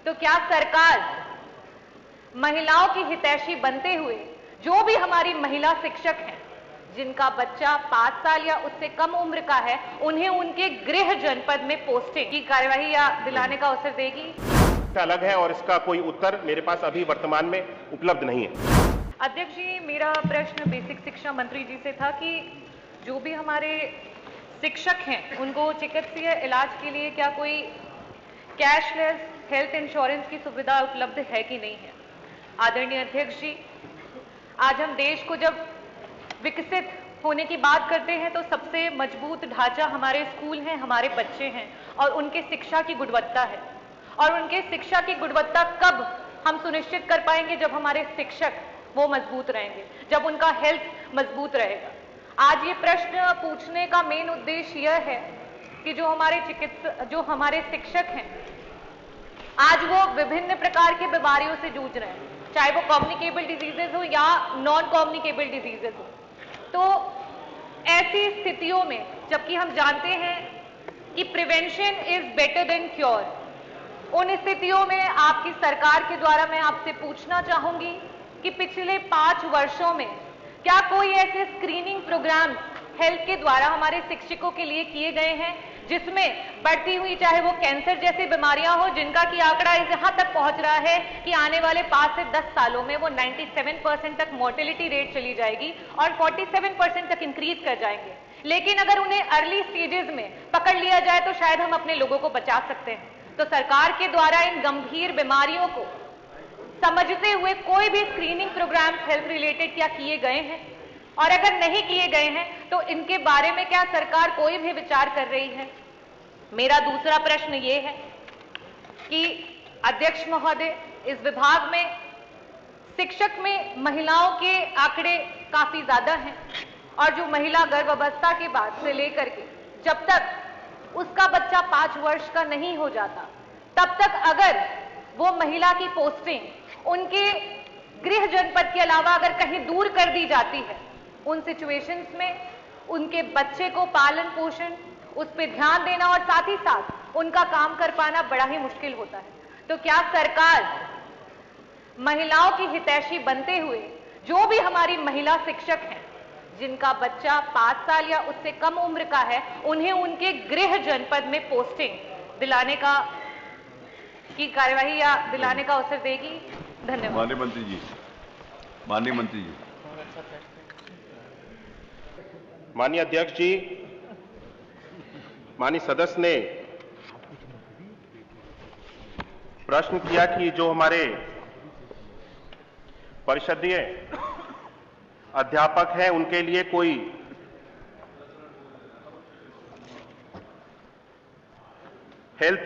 तो क्या सरकार महिलाओं की हितैषी बनते हुए जो भी हमारी महिला शिक्षक हैं जिनका बच्चा 5 साल या उससे कम उम्र का है, उन्हें उनके गृह जनपद में पोस्टिंग की कार्यवाही या दिलाने का अवसर देगी? अलग है और इसका कोई उत्तर मेरे पास अभी वर्तमान में उपलब्ध नहीं है। अध्यक्ष जी, मेरा प्रश्न बेसिक शिक्षा मंत्री जी से था कि जो भी हमारे शिक्षक हैं उनको चिकित्सीय इलाज के लिए क्या कोई कैशलेस हेल्थ इंश्योरेंस की सुविधा उपलब्ध है कि नहीं है। आदरणीय अध्यक्ष जी, आज हम देश को जब विकसित होने की बात करते हैं तो सबसे मजबूत ढांचा हमारे स्कूल हैं, हमारे बच्चे हैं और उनके शिक्षा की गुणवत्ता है। और उनके शिक्षा की गुणवत्ता कब हम सुनिश्चित कर पाएंगे? जब हमारे शिक्षक वो मजबूत रहेंगे, जब उनका हेल्थ मजबूत रहेगा। आज ये प्रश्न पूछने का मेन उद्देश्य यह है कि जो हमारे शिक्षक हैं आज वो विभिन्न प्रकार की बीमारियों से जूझ रहे हैं, चाहे वो कम्युनिकेबल डिजीजेज हो या नॉन कम्युनिकेबल डिजीजेज हो। तो ऐसी स्थितियों में, जबकि हम जानते हैं कि prevention is better than cure, उन स्थितियों में आपकी सरकार के द्वारा मैं आपसे पूछना चाहूंगी कि पिछले 5 वर्षों में क्या कोई ऐसे स्क्रीनिंग प्रोग्राम हेल्थ के द्वारा हमारे शिक्षकों के लिए किए गए हैं जिसमें बढ़ती हुई चाहे वो कैंसर जैसी बीमारियां हो, जिनका कि आंकड़ा यहां तक पहुंच रहा है कि आने वाले 5 से 10 सालों में वो 97% तक मोर्टेलिटी रेट चली जाएगी और 47% तक इंक्रीज कर जाएंगे। लेकिन अगर उन्हें अर्ली स्टेजेस में पकड़ लिया जाए तो शायद हम अपने लोगों को बचा सकते हैं। तो सरकार के द्वारा इन गंभीर बीमारियों को समझते हुए कोई भी स्क्रीनिंग प्रोग्राम हेल्थ रिलेटेड क्या किए गए हैं? और अगर नहीं किए गए हैं तो इनके बारे में क्या सरकार कोई भी विचार कर रही है? मेरा दूसरा प्रश्न ये है कि अध्यक्ष महोदय, इस विभाग में शिक्षक में महिलाओं के आंकड़े काफी ज्यादा हैं और जो महिला गर्भावस्था के बाद से लेकर के जब तक उसका बच्चा 5 वर्ष का नहीं हो जाता तब तक अगर वो महिला की पोस्टिंग उनके गृह जनपद के अलावा अगर कहीं दूर कर दी जाती है, उन सिचुएशंस में उनके बच्चे को पालन पोषण, उस पर ध्यान देना और साथ ही साथ उनका काम कर पाना बड़ा ही मुश्किल होता है। तो क्या सरकार महिलाओं की हितैषी बनते हुए जो भी हमारी महिला शिक्षक हैं जिनका बच्चा 5 साल या उससे कम उम्र का है, उन्हें उनके गृह जनपद में पोस्टिंग दिलाने की कार्यवाही या दिलाने का अवसर देगी? धन्यवाद। माननीय मंत्री जी। माननीय अध्यक्ष जी, माननीय सदस्य ने प्रश्न किया कि जो हमारे परिषदीय अध्यापक हैं उनके लिए कोई हेल्थ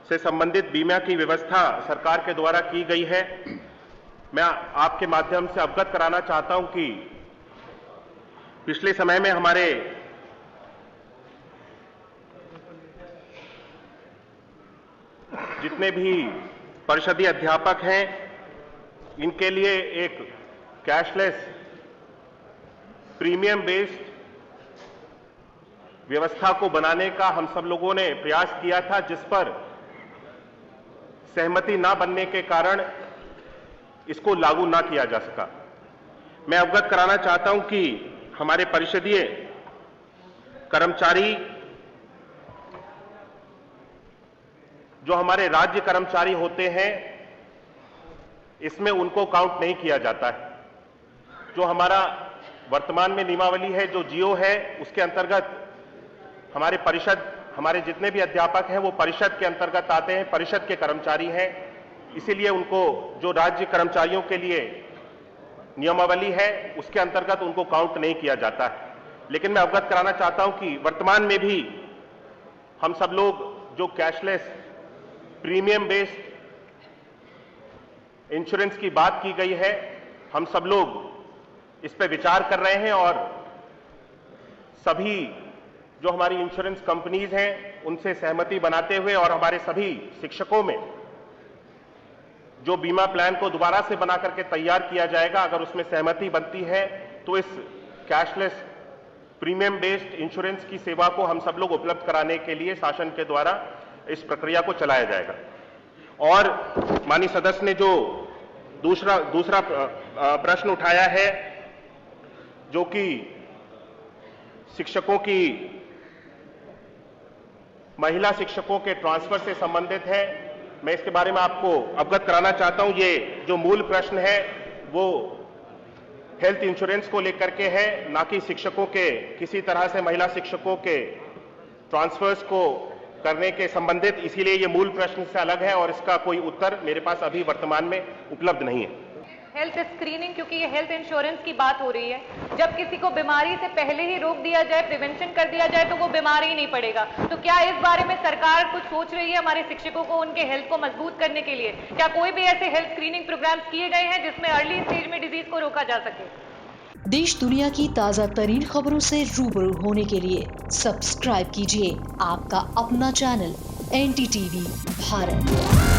से संबंधित बीमा की व्यवस्था सरकार के द्वारा की गई है। मैं आपके माध्यम से अवगत कराना चाहता हूं कि पिछले समय में हमारे जितने भी परिषदीय अध्यापक हैं इनके लिए एक कैशलेस प्रीमियम बेस्ड व्यवस्था को बनाने का हम सब लोगों ने प्रयास किया था, जिस पर सहमति ना बनने के कारण इसको लागू ना किया जा सका। मैं अवगत कराना चाहता हूं कि हमारे परिषदीय कर्मचारी, जो हमारे राज्य कर्मचारी होते हैं, इसमें उनको काउंट नहीं किया जाता है। जो हमारा वर्तमान में नियमावली है, जो जियो है, उसके अंतर्गत हमारे जितने भी अध्यापक हैं वो परिषद के अंतर्गत आते हैं, परिषद के कर्मचारी हैं। इसीलिए उनको जो राज्य कर्मचारियों के लिए नियमावली है उसके अंतर्गत उनको काउंट नहीं किया जाता है। लेकिन मैं अवगत कराना चाहता हूं कि वर्तमान में भी हम सब लोग जो कैशलेस प्रीमियम बेस्ड इंश्योरेंस की बात की गई है, हम सब लोग इस पर विचार कर रहे हैं और सभी जो हमारी इंश्योरेंस कंपनीज हैं उनसे सहमति बनाते हुए और हमारे सभी शिक्षकों में जो बीमा प्लान को दोबारा से बना करके तैयार किया जाएगा, अगर उसमें सहमति बनती है तो इस कैशलेस प्रीमियम बेस्ड इंश्योरेंस की सेवा को हम सब लोग उपलब्ध कराने के लिए शासन के द्वारा इस प्रक्रिया को चलाया जाएगा। और माननीय सदस्य ने जो दूसरा प्रश्न उठाया है जो कि शिक्षकों की महिला शिक्षकों के ट्रांसफर से संबंधित है, मैं इसके बारे में आपको अवगत कराना चाहता हूं। ये जो मूल प्रश्न है वो हेल्थ इंश्योरेंस को लेकर के है, ना कि शिक्षकों के किसी तरह से महिला शिक्षकों के ट्रांसफर्स को करने के संबंधित, इसीलिए ये मूल प्रश्न से अलग है और इसका कोई उत्तर मेरे पास अभी वर्तमान में उपलब्ध नहीं है। हेल्थ स्क्रीनिंग, क्योंकि ये हेल्थ इंश्योरेंस की बात हो रही है, जब किसी को बीमारी से पहले ही रोक दिया जाए, प्रिवेंशन कर दिया जाए तो वो बीमार ही नहीं पड़ेगा। तो क्या इस बारे में सरकार कुछ सोच रही है हमारे शिक्षकों को उनके हेल्थ को मजबूत करने के लिए? क्या कोई भी ऐसे हेल्थ स्क्रीनिंग प्रोग्राम्स किए गए हैं जिसमें अर्ली स्टेज में डिजीज को रोका जा सके? देश दुनिया की ताज़ा तरीन खबरों से रूबरू होने के लिए सब्सक्राइब कीजिए आपका अपना चैनल NDTV भारत।